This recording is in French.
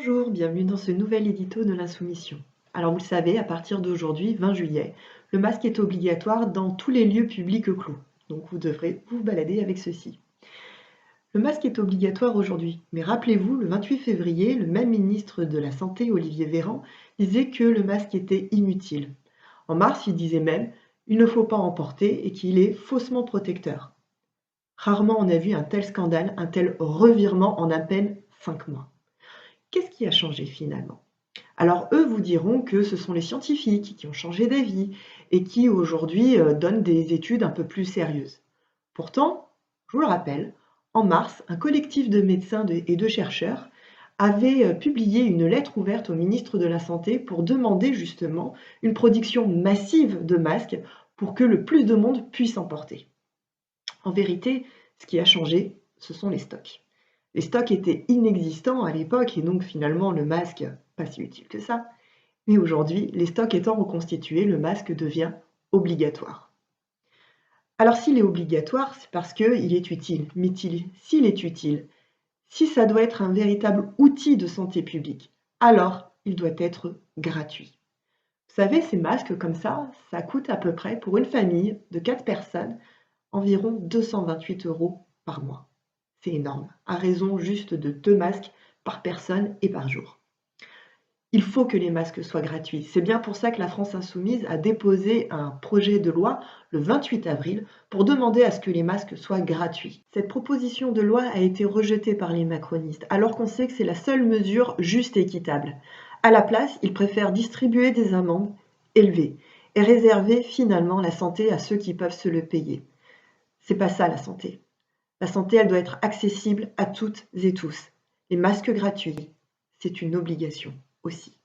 Bonjour, bienvenue dans ce nouvel édito de l'Insoumission. Alors vous le savez, à partir d'aujourd'hui, 20 juillet, le masque est obligatoire dans tous les lieux publics clos. Donc vous devrez vous balader avec ceci. Le masque est obligatoire aujourd'hui, mais rappelez-vous, le 28 février, le même ministre de la Santé, Olivier Véran, disait que le masque était inutile. En mars, il disait même « il ne faut pas en porter » et qu'il est faussement protecteur. Rarement on a vu un tel scandale, un tel revirement en à peine 5 mois. Qu'est-ce qui a changé finalement? Alors eux vous diront que ce sont les scientifiques qui ont changé d'avis et qui aujourd'hui donnent des études un peu plus sérieuses. Pourtant, je vous le rappelle, en mars, un collectif de médecins et de chercheurs avait publié une lettre ouverte au ministre de la Santé pour demander justement une production massive de masques pour que le plus de monde puisse en porter. En vérité, ce qui a changé, ce sont les stocks. Les stocks étaient inexistants à l'époque et donc finalement le masque, pas si utile que ça. Mais aujourd'hui, les stocks étant reconstitués, le masque devient obligatoire. Alors s'il est obligatoire, c'est parce qu'il est utile. Mais s'il est utile, si ça doit être un véritable outil de santé publique, alors il doit être gratuit. Vous savez, ces masques comme ça coûte à peu près pour une famille de 4 personnes environ 228 € par mois. C'est énorme, à raison juste de 2 masques par personne et par jour. Il faut que les masques soient gratuits. C'est bien pour ça que la France insoumise a déposé un projet de loi le 28 avril pour demander à ce que les masques soient gratuits. Cette proposition de loi a été rejetée par les macronistes, alors qu'on sait que c'est la seule mesure juste et équitable. À la place, ils préfèrent distribuer des amendes élevées et réserver finalement la santé à ceux qui peuvent se le payer. C'est pas ça la santé. La santé, elle doit être accessible à toutes et tous. Les masques gratuits, c'est une obligation aussi.